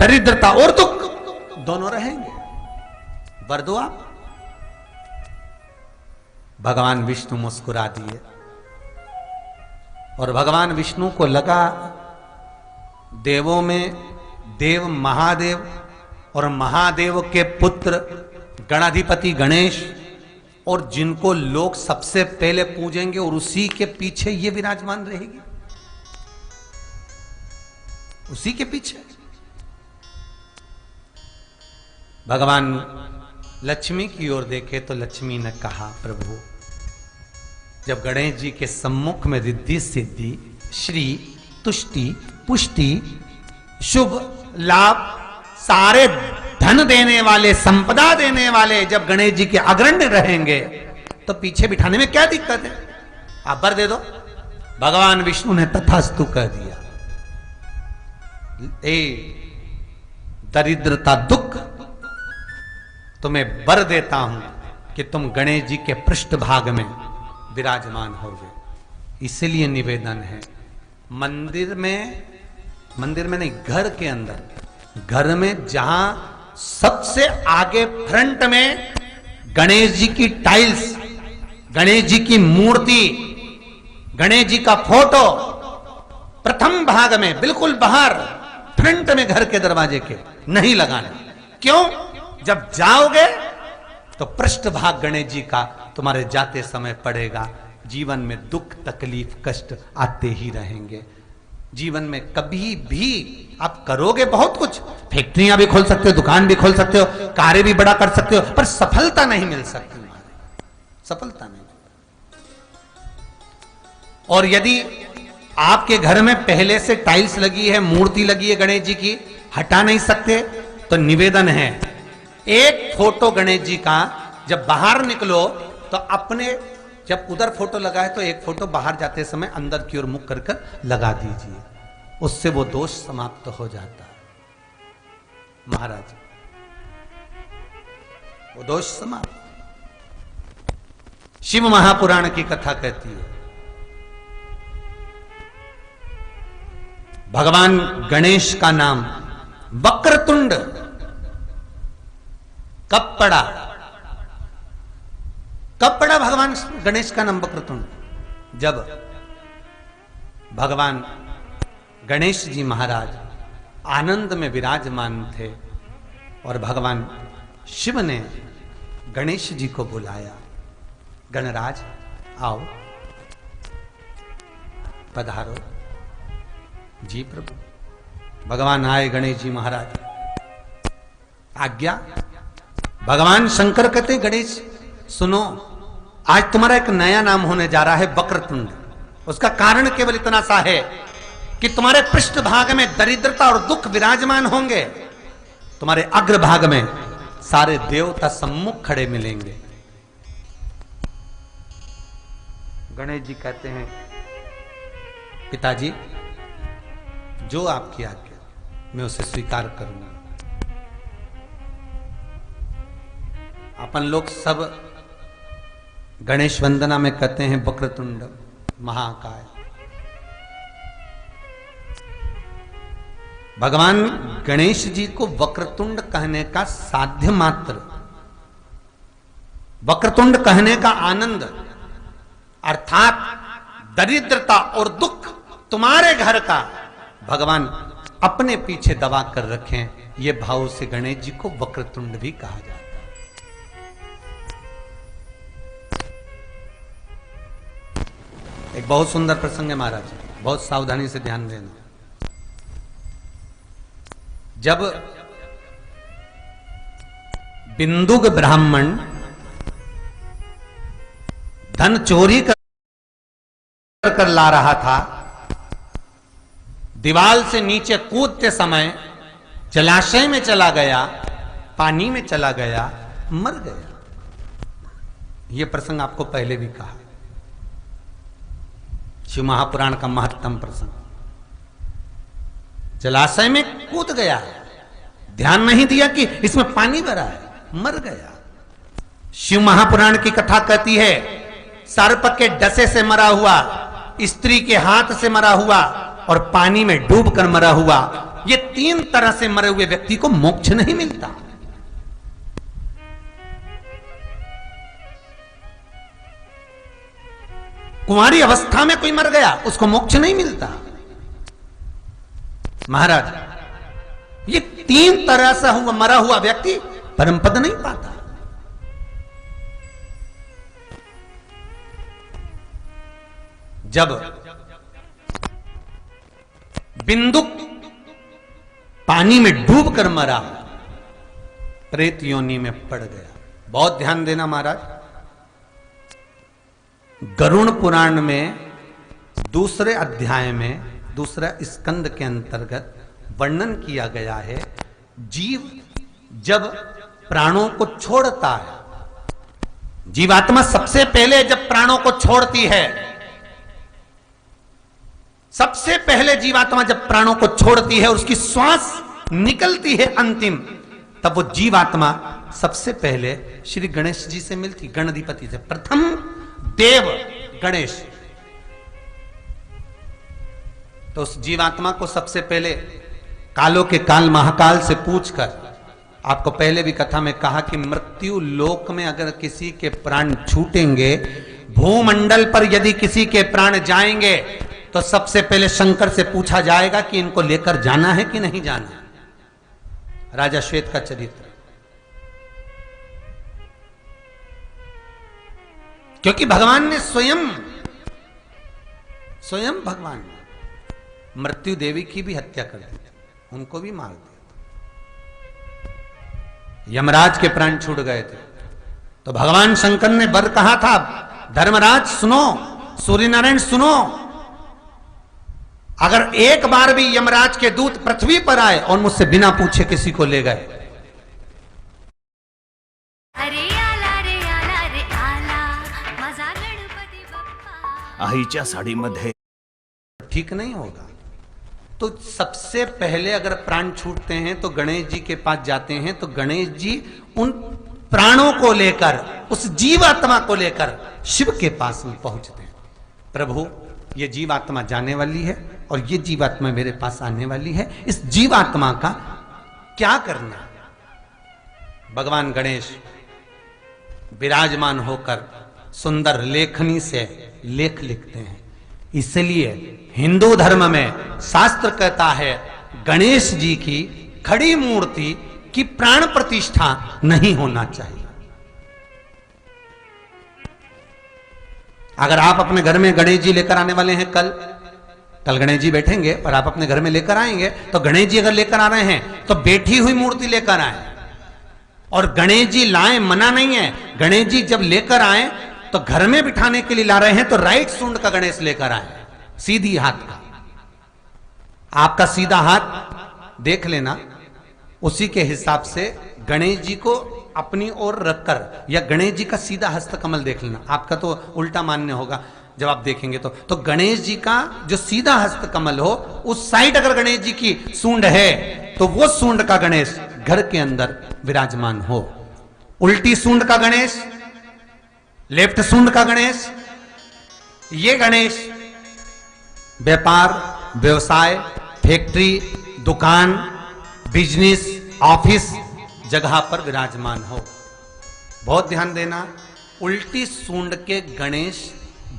दरिद्रता और दुख दोनों रहेंगे। वर दो आप। भगवान विष्णु मुस्कुरा दिए और भगवान विष्णु को लगा देवों में देव महादेव और महादेव के पुत्र गणाधिपति गणेश और जिनको लोग सबसे पहले पूजेंगे और उसी के पीछे ये विराजमान रहेगी, उसी के पीछे। भगवान लक्ष्मी की ओर देखे तो लक्ष्मी ने कहा, प्रभु जब गणेश जी के सम्मुख में रिद्धि सिद्धि श्री तुष्टि पुष्टि शुभ लाभ सारे धन देने वाले संपदा देने वाले जब गणेश जी के अग्रण्य रहेंगे तो पीछे बिठाने में क्या दिक्कत है, आप वर दे दो। भगवान विष्णु ने तथास्तु कह दिया। ए दरिद्रता दुख, तुम्हें वर देता हूं कि तुम गणेश जी के पृष्ठभाग में विराजमान होगे। इसलिए निवेदन है मंदिर में नहीं, घर के अंदर, घर में जहां सबसे आगे फ्रंट में गणेश जी की टाइल्स, गणेश जी की मूर्ति, गणेश जी का फोटो प्रथम भाग में बिल्कुल बाहर फ्रंट में घर के दरवाजे के नहीं लगाना। क्यों? जब जाओगे तो पृष्ठभाग गणेश जी का तुम्हारे जाते समय पड़ेगा। जीवन में दुख तकलीफ कष्ट आते ही रहेंगे। जीवन में कभी भी आप करोगे बहुत कुछ, फैक्ट्रियां भी खोल सकते हो, दुकान भी खोल सकते हो, कार्य भी बड़ा कर सकते हो, पर सफलता नहीं मिल सकती, सफलता नहीं। और यदि आपके घर में पहले से टाइल्स लगी है, मूर्ति लगी है गणेश जी की, हटा नहीं सकते, तो निवेदन है एक फोटो गणेश जी का जब बाहर निकलो तो अपने, जब उधर फोटो लगा है तो एक फोटो बाहर जाते समय अंदर की ओर मुख कर कर लगा दीजिए, उससे वो दोष समाप्त हो जाता है। महाराज वो दोष समाप्त। शिव महापुराण की कथा कहती है भगवान गणेश का नाम वक्रतुंड कब पड़ा? कब पड़ा भगवान गणेश का नाम वक्रतुंड? जब भगवान गणेश जी महाराज आनंद में विराजमान थे और भगवान शिव ने गणेश जी को बुलाया, गणराज आओ पधारो। जी प्रभु। भगवान आए गणेश जी महाराज, आज्ञा। भगवान शंकर कहते गणेश सुनो, आज तुम्हारा एक नया नाम होने जा रहा है वक्रतुंड। उसका कारण केवल इतना सा है कि तुम्हारे पृष्ठभाग में दरिद्रता और दुख विराजमान होंगे, तुम्हारे अग्रभाग में सारे देवता सम्मुख खड़े मिलेंगे। गणेश जी कहते हैं पिताजी जो आपकी आज्ञा मैं उसे स्वीकार करूंगा। अपन लोग सब गणेश वंदना में कहते हैं वक्रतुंड महाकाय। भगवान गणेश जी को वक्रतुंड कहने का साध्य मात्र, वक्रतुंड कहने का आनंद अर्थात दरिद्रता और दुख तुम्हारे घर का भगवान अपने पीछे दबा कर रखें, ये भाव से गणेश जी को वक्रतुंड भी कहा जाता है। एक बहुत सुंदर प्रसंग है महाराज, बहुत सावधानी से ध्यान देना। जब बिंदुक ब्राह्मण धन चोरी कर ला रहा था, दीवाल से नीचे कूदते समय जलाशय में चला गया, पानी में चला गया, मर गया। यह प्रसंग आपको पहले भी कहा, शिव महापुराण का महत्तम प्रसंग। जलाशय में कूद गया, ध्यान नहीं दिया कि इसमें पानी भरा है, मर गया। शिव महापुराण की कथा कहती है सर्प के डसे से मरा हुआ, स्त्री के हाथ से मरा हुआ और पानी में डूब कर मरा हुआ, ये 3 तरह से मरे हुए व्यक्ति को मोक्ष नहीं मिलता। कुंवारी अवस्था में कोई मर गया, उसको मोक्ष नहीं मिलता। महाराज, ये 3 तरह से मरा हुआ व्यक्ति परम पद नहीं पाता। जब बिंदु पानी में डूबकर मरा, प्रेत योनि में पड़ गया। बहुत ध्यान देना महाराज, गरुड़ पुराण में दूसरे अध्याय में दूसरा स्कंद के अंतर्गत वर्णन किया गया है, जीव जब प्राणों को छोड़ता है, जीवात्मा सबसे पहले जब प्राणों को छोड़ती है, सबसे पहले जीवात्मा जब प्राणों को छोड़ती है और उसकी श्वास निकलती है अंतिम, तब वो जीवात्मा सबसे पहले श्री गणेश जी से मिलती, गणाधिपति से। प्रथम देव गणेश। तो उस जीवात्मा को सबसे पहले कालों के काल महाकाल से पूछकर, आपको पहले भी कथा में कहा कि मृत्यु लोक में अगर किसी के प्राण छूटेंगे, भूमंडल पर यदि किसी के प्राण जाएंगे, तो सबसे पहले शंकर से पूछा जाएगा कि इनको लेकर जाना है कि नहीं जाना। राजा श्वेत का चरित्र। क्योंकि भगवान ने स्वयं भगवान ने मृत्यु देवी की भी हत्या कर दी, उनको भी मार दिया। यमराज के प्राण छूट गए थे, तो भगवान शंकर ने वर कहा था, धर्मराज सुनो, सूर्यनारायण सुनो, अगर एक बार भी यमराज के दूत पृथ्वी पर आए और मुझसे बिना पूछे किसी को ले गए, आईच्या साडीमध्ये ठीक नहीं होगा। तो सबसे पहले अगर प्राण छूटते हैं तो गणेश जी के पास जाते हैं, तो गणेश जी उन प्राणों को लेकर, उस जीवात्मा को लेकर शिव के पास में पहुंचते हैं। प्रभु, ये जीवात्मा जाने वाली है और ये जीवात्मा मेरे पास आने वाली है, इस जीवात्मा का क्या करना। भगवान गणेश विराजमान होकर सुंदर लेखनी से लेख लिखते हैं। इसलिए हिंदू धर्म में शास्त्र कहता है, गणेश जी की खड़ी मूर्ति की प्राण प्रतिष्ठा नहीं होना चाहिए। अगर आप अपने घर में गणेश जी लेकर आने वाले हैं, कल गणेश जी बैठेंगे और आप अपने घर में लेकर आएंगे, तो गणेश जी अगर लेकर आ रहे हैं तो बैठी हुई मूर्ति लेकर आए। और गणेश जी लाएं मना नहीं है, गणेश जी जब लेकर आए तो घर में बिठाने के लिए ला रहे हैं तो राइट सूंड का गणेश लेकर आए, सीधी हाथ का। आपका सीधा हाथ देख लेना, उसी के हिसाब से गणेश जी को अपनी ओर रखकर, या गणेश जी का सीधा हस्त कमल देख लेना। आपका तो उल्टा मान्य होगा जब आप देखेंगे तो गणेश जी का जो सीधा हस्त कमल हो, उस साइड अगर गणेश जी की सूंड है तो वो सूंड का गणेश घर के अंदर विराजमान हो। उल्टी सूंड का गणेश, लेफ्ट सूंड का गणेश, ये गणेश व्यापार, व्यवसाय, फैक्ट्री, दुकान, बिजनेस, ऑफिस जगह पर विराजमान हो। बहुत ध्यान देना, उल्टी सूंड के गणेश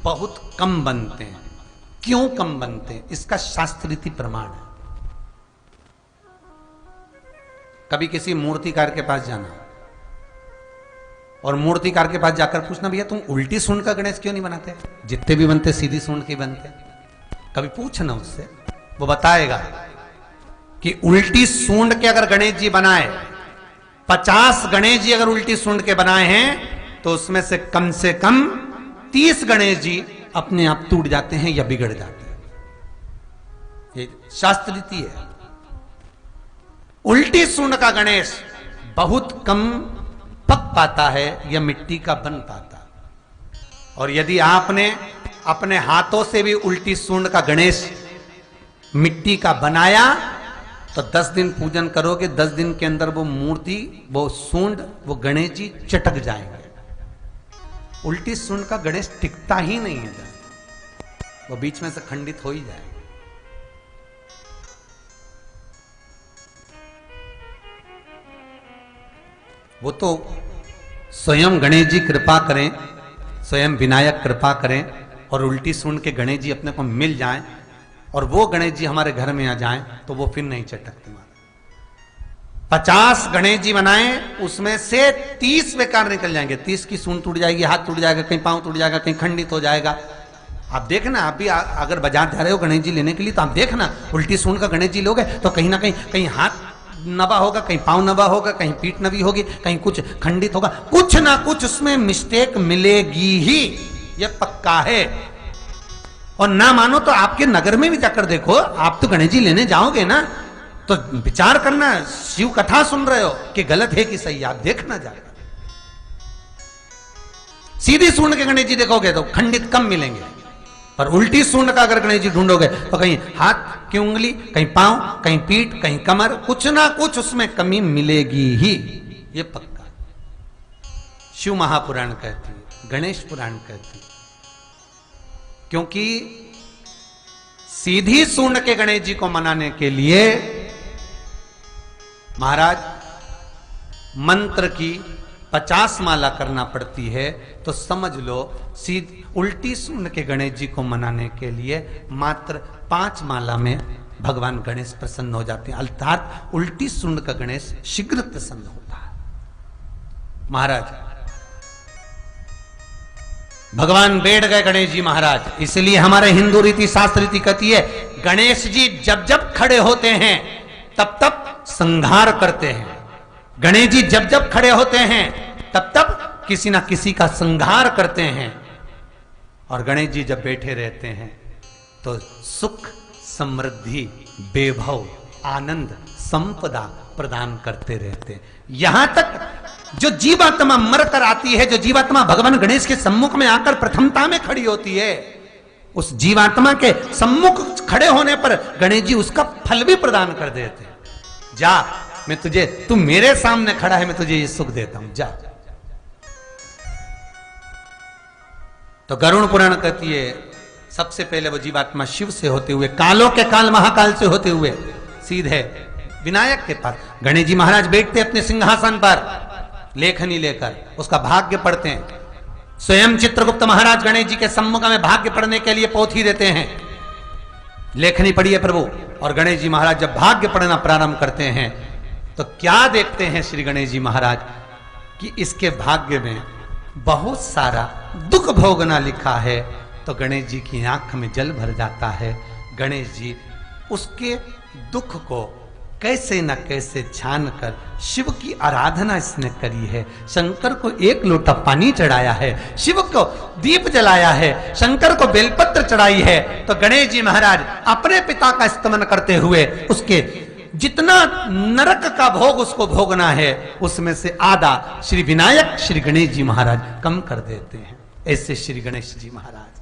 बहुत कम बनते हैं। क्यों कम बनते हैं? इसका शास्त्रीय प्रमाण है। कभी किसी मूर्तिकार के पास जाना और मूर्तिकार के पास जाकर पूछना, भैया तुम उल्टी सूंड का गणेश क्यों नहीं बनाते? जितने भी बनते सीधी सूंड के बनते। कभी पूछना उससे, वो बताएगा कि उल्टी सूंड के अगर गणेश जी बनाए, 50 गणेश जी अगर उल्टी सूंड के बनाए हैं, तो उसमें से कम 30 गणेश जी अपने आप टूट जाते हैं या बिगड़ जाते हैं। ये शास्त्र रीति है। उल्टी सूंड का गणेश बहुत कम पक पाता है या मिट्टी का बन पाता। और यदि आपने अपने हाथों से भी उल्टी सूंड का गणेश मिट्टी का बनाया, तो 10 दिन पूजन करोगे, 10 दिन के अंदर वो मूर्ति, वो सूंड, वो गणेश जी चटक जाएंगे। उल्टी सूंड का गणेश टिकता ही नहीं है, वो बीच में से खंडित हो ही जाएगा। वो तो स्वयं गणेश जी कृपा करें, स्वयं विनायक कृपा करें और उल्टी सूंड के गणेश जी अपने को मिल जाएं और वो गणेश जी हमारे घर में आ जाएं तो वो फिर नहीं चटकते मारे। 50 गणेश जी बनाए, उसमें से 30 बेकार निकल जाएंगे। 30 की सूंड टूट जाएगी, हाथ टूट जाएगा, कहीं पांव टूट जाएगा, कहीं खंडित हो जाएगा। आप देखना, आप भी अगर बाजार जा रहे हो गणेश जी लेने के लिए तो आप देखना, उल्टी सूंड का गणेश जी लोगे तो कहीं ना कहीं हाथ नबा होगा, कहीं पांव नबा होगा, कहीं पीठ नबी होगी, कहीं कुछ खंडित होगा, कुछ ना कुछ उसमें मिस्टेक मिलेगी ही, यह पक्का है। और ना मानो तो आपके नगर में भी जाकर देखो, आप तो गणेश जी लेने जाओगे ना तो विचार करना, शिव कथा सुन रहे हो कि गलत है कि सही, आप देखना जाकर। सीधी सूंड के गणेश जी देखोगे तो खंडित कम मिलेंगे, पर उल्टी सूंड का अगर गणेश जी ढूंढोगे तो कहीं हाथ की उंगली, कहीं पांव, कहीं पीठ, कहीं कमर, कुछ ना कुछ उसमें कमी मिलेगी ही, ये पक्का। शिव महापुराण कहती है, गणेश पुराण कहती है, क्योंकि सीधी सूंड के गणेश जी को मनाने के लिए महाराज मंत्र की 50 माला करना पड़ती है। तो समझ लो उल्टी सूंड के गणेश जी को मनाने के लिए मात्र 5 माला में भगवान गणेश प्रसन्न हो जाते हैं, अर्थात उल्टी सूंड का गणेश शीघ्र प्रसन्न होता है। महाराज भगवान बैठ गए गणेश जी महाराज, इसलिए हमारे हिंदू रीति शास्त्र रीति कहती है गणेश जी जब जब खड़े होते हैं तब तब संहार करते हैं। गणेश जी जब जब खड़े होते हैं तब तब किसी ना किसी का संहार करते हैं, और गणेश जी जब बैठे रहते हैं तो सुख, समृद्धि, वैभव, आनंद, संपदा प्रदान करते रहते हैं। यहां तक जो जीवात्मा मर कर आती है, जो जीवात्मा भगवान गणेश के सम्मुख में आकर प्रथमता में खड़ी होती है, उस जीवात्मा के सम्मुख खड़े होने पर गणेश जी उसका फल भी प्रदान कर देते हैं। जा, मैं तुझे, तू मेरे सामने खड़ा है, मैं तुझे ये सुख देता हूं, जा। तो गरुड़ पुराण कहती है सबसे पहले वो जीवात्मा शिव से होते हुए, कालों के काल महाकाल से होते हुए सीधे विनायक के पास गणेश जी महाराज बैठते अपने सिंहासन पर लेखनी लेकर, उसका भाग्य पढ़ते हैं। स्वयं चित्रगुप्त महाराज गणेश जी के सम्मुख में भाग्य पढ़ने के लिए पोथी देते हैं, लेखनी पढ़िए प्रभु। और गणेश जी महाराज जब भाग्य पढ़ना प्रारंभ करते हैं तो क्या देखते हैं श्री गणेश जी महाराज कि इसके भाग्य में बहुत सारा दुख भोगना लिखा है। तो गणेश जी की आंख में जल भर जाता है। गणेश जी उसके दुख को कैसे न कैसे छान कर शिव की आराधना इसने करी है। शंकर को 1 लोटा पानी चढ़ाया है, शिव को दीप जलाया है, शंकर को बेलपत्र चढ़ाई है। तो गणेश जी महाराज अपने पिता का स्तमन करते हुए उसके जितना नरक का भोग उसको भोगना है उसमें से आधा श्री विनायक श्री गणेश जी महाराज कम कर देते हैं। ऐसे श्री गणेश जी महाराज,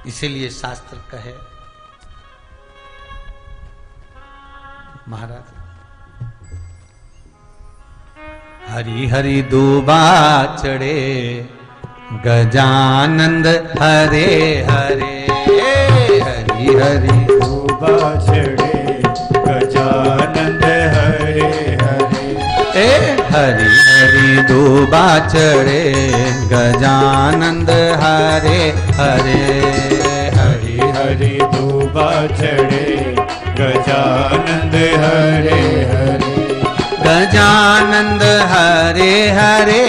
इसीलिए शास्त्र कहे महाराज हरि हरि दूबा चढ़े गजानंद हरे हरे, हरि हरि दूबा चढ़े गजानंद हरे हरे, हरि हरि दूबा चढ़े गजानंद हरे हरे, हरि हरि दूबा चढ़े गजानंद हरे हरे, गजानंद हरे हरे,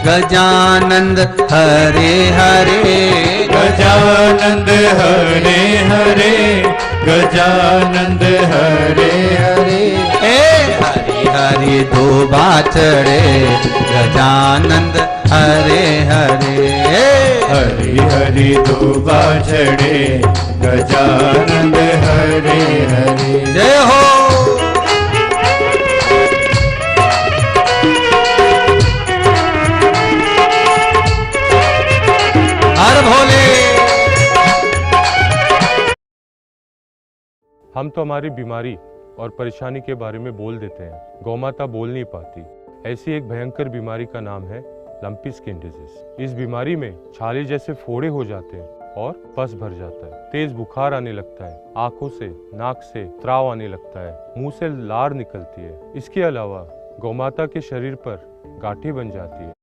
गजानंद हरे हरे, गजानंद हरे हरे, गजानंद हरे हरे, हरि हरि दूबा चढ़े गजानंद हरे हरे, हरि हरि दूबा चढ़े गजानंद हरे हरे। जय हो। हर भोले। हम तो हमारी बीमारी और परेशानी के बारे में बोल देते हैं, गौमाता बोल नहीं पाती। ऐसी एक भयंकर बीमारी का नाम है लंपी स्किन डिजीज। इस बीमारी में छाले जैसे फोड़े हो जाते हैं, और पस भर जाता है। तेज बुखार आने लगता है, आंखों से नाक से त्राव आने लगता है, मुंह से लार निकलती है। इसके अलावा गौमाता के शरीर पर गांठी बन जाती है।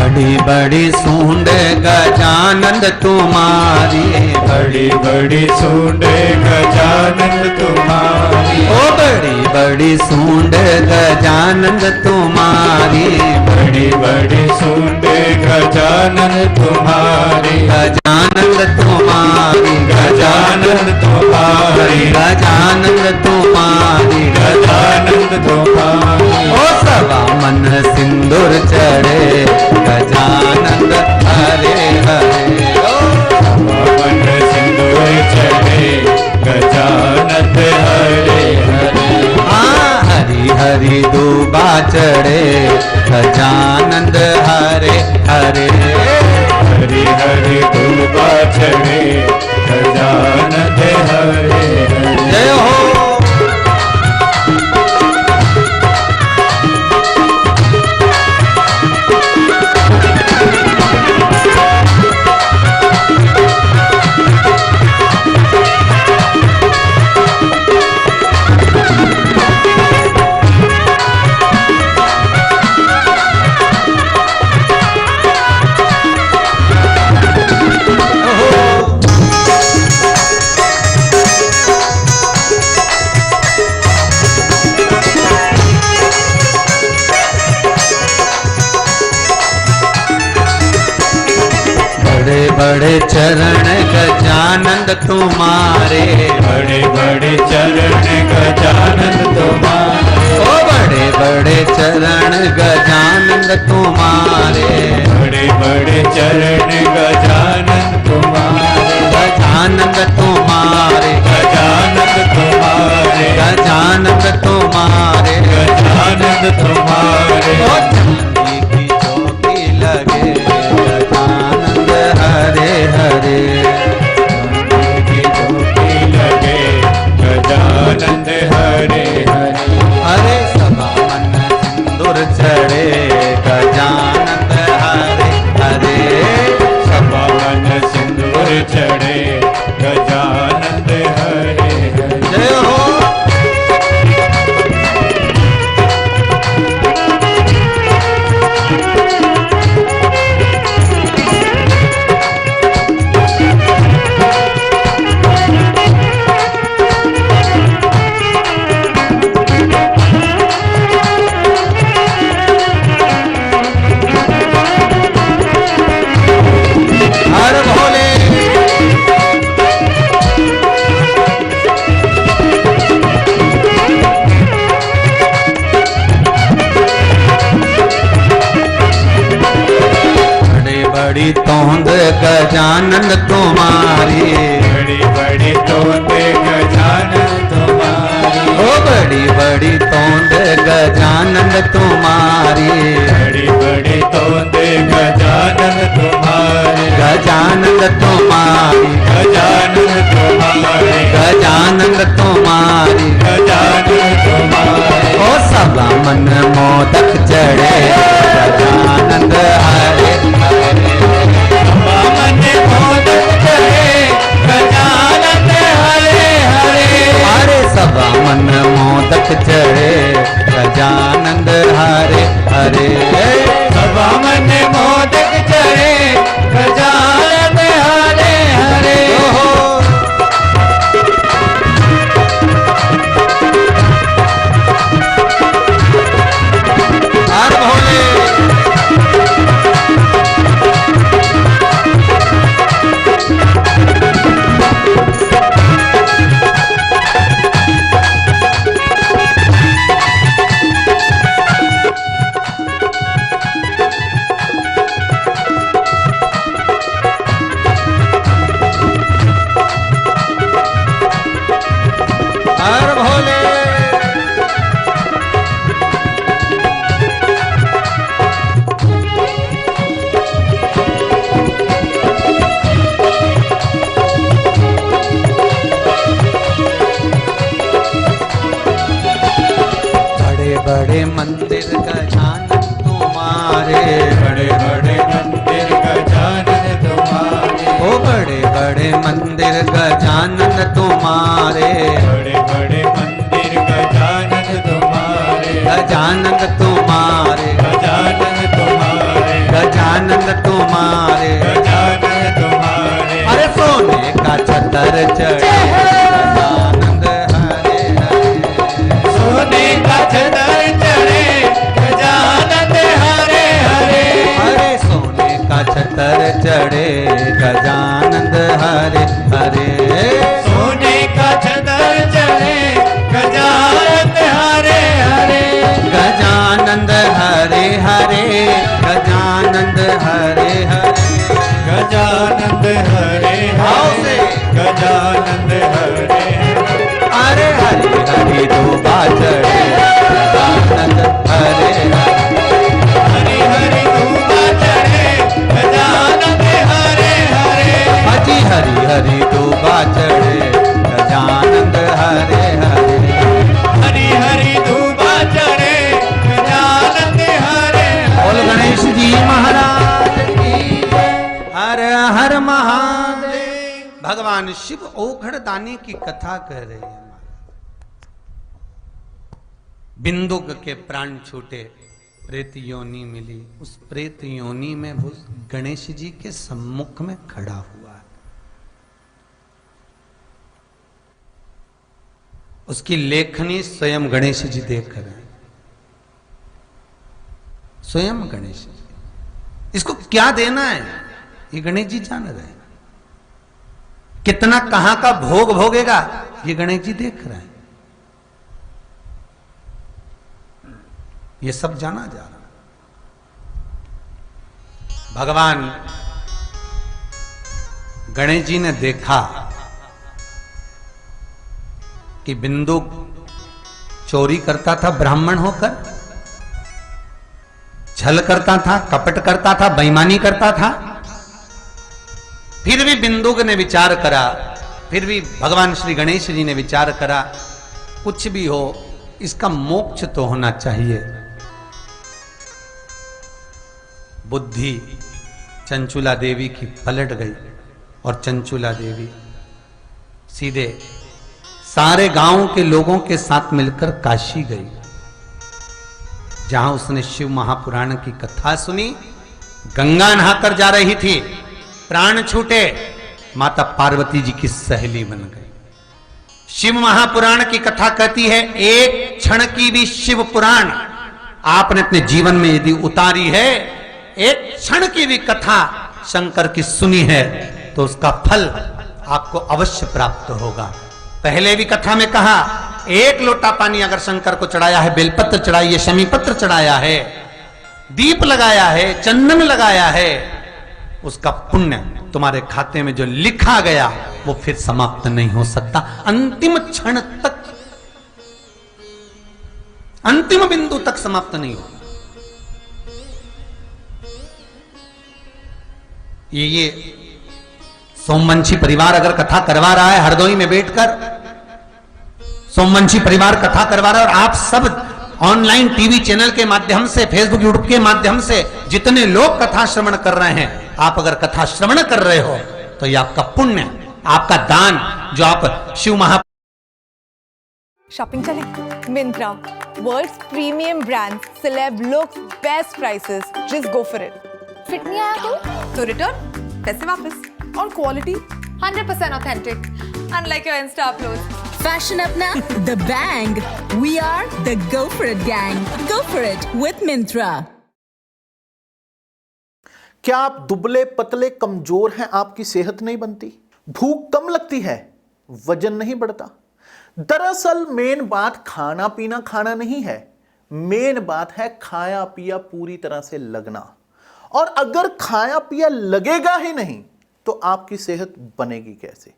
बड़ी बड़ी सूंड गजानंद तुम्हारी, बड़ी बड़ी सूंड गजानंद तुम्हारी, ओ बड़ी बड़ी सूंड गजानंद तुम्हारी, बड़ी बड़ी सूंड गजानंद तुम्हारी, गजानंद तुम्हारी, गजानंद तुम्हारी, गजानंद तुम्हारी, गजानंद तुम्हारी। ओ सवा मन सिंदूर चढ़े गजानंद हरे हरे, मन सिंदूर चढ़े गजानंद हरे हरे। हाँ हरि हरि दूबा चढ़े गजानंद हरे हरे, हरि हरि दूबा चढ़े गजानंद हरे हरे। जय हो। बड़े चरण गजानंद तुम्हारे, बड़े बड़े चरण गजानंद तुम्हारे, ओ बड़े बड़े चरण गजानंद तुम्हारे, बड़े बड़े चरण गजानंद तुम्हारे, गजानंद तुम्हारे, गजानंद तुम्हारे, गजानंद तुम्हारे, गजानंद तुम्हारे। ओ चांदी की चौकी लगे गजानंद हरे हरे, की ज्योति लगे गजानंद हरे हरे। हरे सभा मन सिंदूर चढ़े गजानंद हरे हरे, पवन सिंदूर चढ़े गजानंद हरे हरे। जय हो। हर भोले। बड़ी बड़ी तोंद गजानंद तुम्हारी, बड़ी बड़ी तोते गजानंद तुम्हारी, ओ बड़ी बड़ी तोंद गजानंद तुम्हारी, बड़ी बड़ी तोते गजानंद तुम्हारी, गजानंद तुम्हारी, गजानंद तुम्हारी, गजानंद तुम्हारी, गजानंद तुम्हारी। ओ सभा मन मोदक चढ़े गजानंद हरे हरे, मन मोदक चढ़े गजानंद हरे हरे। हरे सभा मन मोदक चढ़े गजानंद हरे हरे, सभा मन मोदक चढ़े गजानंद हरे हरे। हर भोले। मंदिर गजानन तुम्हारे, बड़े बड़े मंदिर गजानन तुम्हारे, गजानन तुम्हारे, गजानन तुम्हारे, गजानन तुम्हारे, गजानन तुम्हारे। अरे सोने का छतर चढ़े गजानंद हरे हरे, सोने का छतर चढ़े गजानन हरे हरे, अरे सोने का छतर चढ़े गजानंद हरे हरे, सोने का छतर चढ़े गजानन हरे हरे, गजानंद हरे हरे, गजानंद हरे हरे, गजानन हरे भाव से। हरे, गजानन हरे हरे। अरे हरि हरि दूबा चढ़े गजानंद हरे हरे, हरि हरि दूबा चढ़े गजानन हरे हरे, अजी हरि हरि दूबा चढ़े गजानंद हरे हरे, हरि हरि दूबा चढ़े गजानन हरे बोल हरे। गणेश जी महाराज की जय। हर हर महादेव। भगवान शिव ओघड़ दानी की कथा कह रहे हैं। बिंदुक के प्राण छूटे, प्रेत योनि मिली, उस प्रेत योनि में वो गणेश जी के सम्मुख में खड़ा हुआ है। उसकी लेखनी स्वयं गणेश जी देख रहे हैं, स्वयं गणेश जी। इसको क्या देना है ये गणेश जी जान रहे हैं, कितना कहां का भोग भोगेगा ये गणेश जी देख रहे हैं, ये सब जाना जा रहा है। भगवान गणेश जी ने देखा कि बिंदु चोरी करता था, ब्राह्मण होकर छल करता था, कपट करता था, बेईमानी करता था। फिर भी बिंदुक ने विचार करा, फिर भी भगवान श्री गणेश जी ने विचार करा, कुछ भी हो इसका मोक्ष तो होना चाहिए। बुद्धि चंचुला देवी की पलट गई और चंचुला देवी सीधे सारे गांव के लोगों के साथ मिलकर काशी गई, जहां उसने शिव महापुराण की कथा सुनी। गंगा नहाकर जा रही थी, प्राण छूटे, माता पार्वती जी की सहेली बन गई। शिव महापुराण की कथा कहती है, एक क्षण की भी शिव पुराण आपने अपने जीवन में यदि उतारी है, एक क्षण की भी कथा शंकर की सुनी है, तो उसका फल आपको अवश्य प्राप्त होगा। पहले भी कथा में कहा, एक लोटा पानी अगर शंकर को चढ़ाया है, बेलपत्र चढ़ाई है, शमी पत्र चढ़ाया है, दीप लगाया है, चंदन लगाया है, उसका पुण्य तुम्हारे खाते में जो लिखा गया वो फिर समाप्त नहीं हो सकता, अंतिम क्षण तक, अंतिम बिंदु तक समाप्त नहीं होगा। ये सोमवंशी परिवार अगर कथा करवा रहा है हरदोई में बैठकर, सोमवंशी परिवार कथा करवा रहा है, और आप सब ऑनलाइन टीवी चैनल के माध्यम से, फेसबुक यूट्यूब के माध्यम से जितने लोग कथा श्रवण कर रहे हैं, आप अगर कथा श्रवण कर रहे हो तो ये आपका पुण्य, आपका दान जो आप शिव महा शॉपिंग चलें? Myntra, world's premium brands, celeb looks, best prices, just go for it. Fit नहीं आया तो रिटर्न, पैसे वापस। और quality 100% authentic, unlike your insta uploads. Fashion अपना The Bang. We are the Go For It gang. Go for it with Myntra. क्या आप दुबले पतले कमजोर हैं, आपकी सेहत नहीं बनती, भूख कम लगती है, वजन नहीं बढ़ता? दरअसल मेन बात खाना पीना खाना नहीं है, मेन बात है खाया पिया पूरी तरह से लगना। और अगर खाया पिया लगेगा ही नहीं तो आपकी सेहत बनेगी कैसे?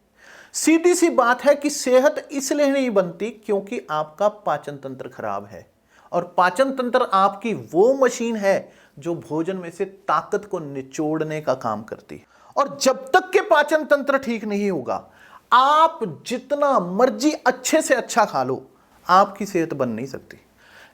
सीधी सी बात है कि सेहत इसलिए नहीं बनती क्योंकि आपका पाचन तंत्र खराब है, और पाचन तंत्र आपकी वो मशीन है जो भोजन में से ताकत को निचोड़ने का काम करती है। और जब तक के पाचन तंत्र ठीक नहीं होगा, आप जितना मर्जी अच्छे से अच्छा खा लो, आपकी सेहत बन नहीं सकती।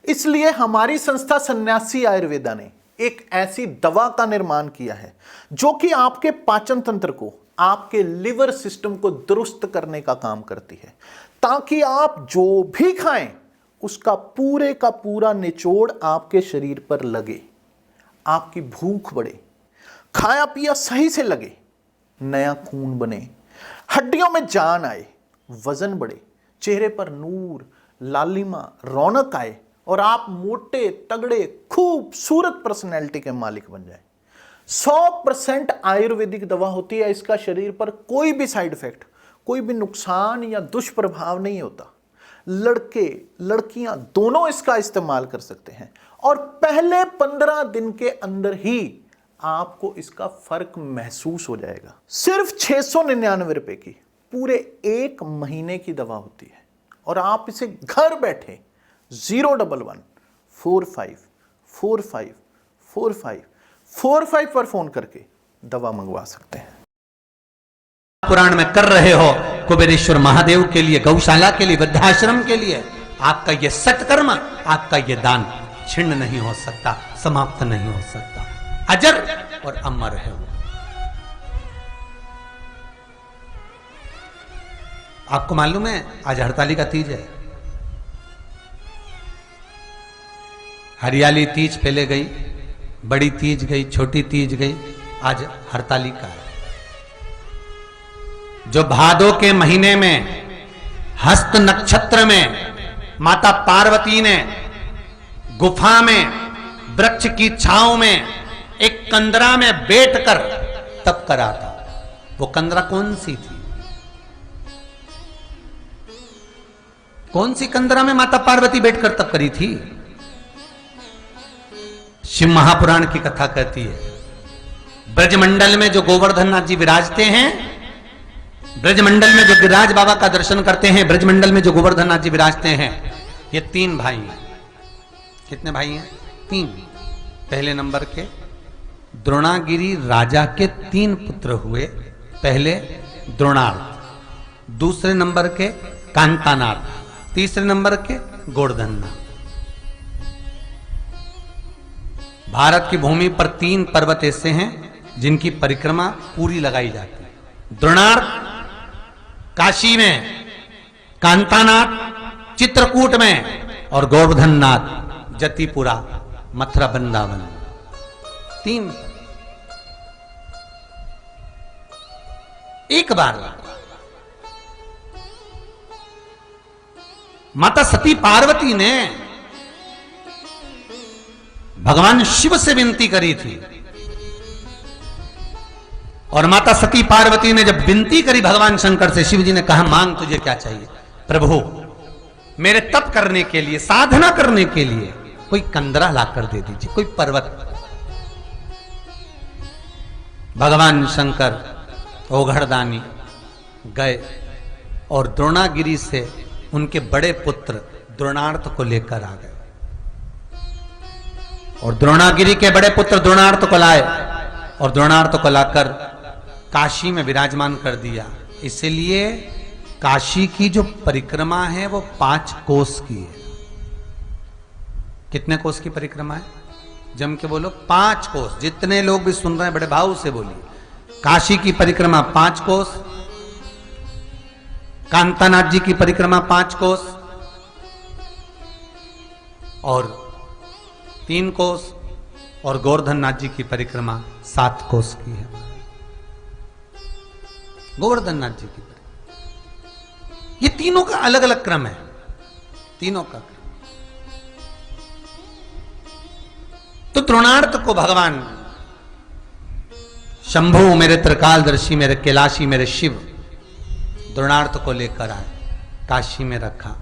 इसलिए हमारी संस्था सन्यासी आयुर्वेदा ने एक ऐसी दवा का निर्माण किया है जो कि आपके पाचन तंत्र को, आपके लिवर सिस्टम को दुरुस्त करने का काम करती है, ताकि आप जो भी खाएं उसका पूरे का पूरा निचोड़ आपके शरीर पर लगे, आपकी भूख बढ़े, खाया पिया सही से लगे, नया खून बने, हड्डियों में जान आए, वजन बढ़े, चेहरे पर नूर, लालिमा, रौनक आए और आप मोटे तगड़े खूबसूरत पर्सनैलिटी के मालिक बन जाए। 100% आयुर्वेदिक दवा होती है, इसका शरीर पर कोई भी साइड इफेक्ट, कोई भी नुकसान या दुष्प्रभाव नहीं होता। लड़के लड़कियां दोनों इसका इस्तेमाल कर सकते हैं और पहले 15 दिन के अंदर ही आपको इसका फर्क महसूस हो जाएगा। सिर्फ 699 रुपए की पूरे 1 महीने की दवा होती है और आप इसे घर बैठे 011-45454545 पर फोन करके दवा मंगवा सकते हैं। पुराण में कर रहे हो कुबेरेश्वर महादेव के लिए, गौशाला के लिए, वृद्धाश्रम के लिए, आपका यह सत्कर्म, आपका यह दान छिन्न नहीं हो सकता, समाप्त नहीं हो सकता, अजर और अमर है वो। आपको मालूम है आज हरताली का तीज है। हरियाली तीज पहले गई, बड़ी तीज गई, छोटी तीज गई, आज हरताली का है। जो भादो के महीने में हस्त नक्षत्र में माता पार्वती ने गुफा में वृक्ष की छांव में एक कंदरा में बैठकर तप करा था। वो कंदरा कौन सी थी? कौन सी कंदरा में माता पार्वती बैठकर तप करी थी? शिव महापुराण की कथा कहती है, ब्रजमंडल में जो गोवर्धन नाथ जी विराजते हैं, ब्रजमंडल में जो गिरिराज बाबा का दर्शन करते हैं, ब्रजमंडल में जो गोवर्धन नाथ जी विराजते हैं, ये 3 भाई हैं। कितने भाई हैं? 3। पहले नंबर के द्रोणागिरी राजा के 3 पुत्र हुए। पहले द्रोणार्थ, दूसरे नंबर के कांतानाथ, तीसरे नंबर के गोवर्धननाथ। भारत की भूमि पर 3 पर्वत ऐसे हैं जिनकी परिक्रमा पूरी लगाई जाती है। द्रोणार्थ काशी में, कांतानाथ चित्रकूट में और गोवर्धननाथ जतिपुरा मथुरा वृंदावन। 3। एक बार माता सती पार्वती ने भगवान शिव से विनती करी थी और माता सती पार्वती ने जब विनती करी भगवान शंकर से, शिव जी ने कहा मांग तुझे क्या चाहिए? प्रभु मेरे तप करने के लिए, साधना करने के लिए कोई कंदरा लाकर दे दीजिए, कोई पर्वत। भगवान शंकर ओघड़दानी गए और द्रोणागिरी से उनके बड़े पुत्र द्रोणार्थ को लेकर आ गए और द्रोणागिरी के बड़े पुत्र द्रोणार्थ को लाए और द्रोणार्थ को लाकर काशी में विराजमान कर दिया। इसलिए काशी की जो परिक्रमा है वो 5 कोस की है। कितने कोस की परिक्रमा है? जम के बोलो, 5 कोस। जितने लोग भी सुन रहे हैं बड़े भाव से बोलिए। काशी की परिक्रमा 5 कोस, कांतानाथ जी की परिक्रमा 5 कोस और 3 कोस और गोवर्धननाथ जी की परिक्रमा 7 कोस की है। गोवर्धननाथ जी की परिक्रमा, ये तीनों का अलग अलग क्रम है, तीनों का क्रम। तो द्रोणार्थ को भगवान शंभु, मेरे त्रिकालदर्शी, मेरे कैलाशी, मेरे शिव, द्रोणार्थ को लेकर आए, काशी में रखा।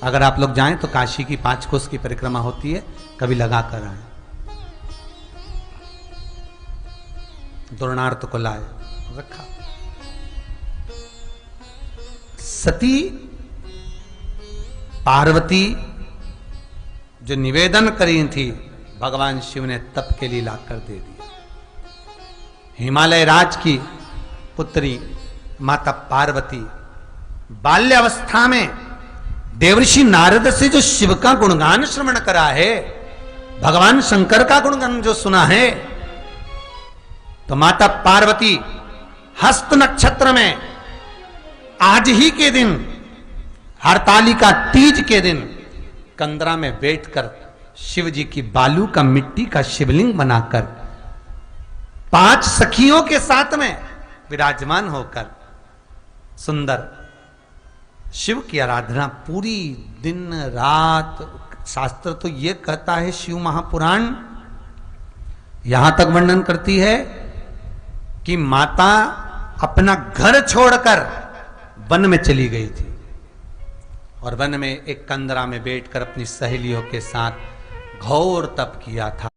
अगर आप लोग जाएं तो काशी की 5 कोस की परिक्रमा होती है, कभी लगा कर आए। द्रोणार्थ को लाए, रखा। सती पार्वती जो निवेदन करी थी, भगवान शिव ने तप के लिए लाकर दे दिया। हिमालय राज की पुत्री माता पार्वती बाल्यावस्था में देवर्षि नारद से जो शिव का गुणगान श्रवण करा है, भगवान शंकर का गुणगान जो सुना है, तो माता पार्वती हस्त नक्षत्र में आज ही के दिन हरतालिका तीज के दिन कंदरा में बैठकर शिव जी की बालू का मिट्टी का शिवलिंग बनाकर 5 सखियों के साथ में विराजमान होकर सुंदर शिव की आराधना पूरी दिन रात। शास्त्र तो ये कहता है, शिव महापुराण यहां तक वर्णन करती है कि माता अपना घर छोड़कर वन में चली गई थी और वन में एक कंदरा में बैठकर अपनी सहेलियों के साथ घोर तप किया था।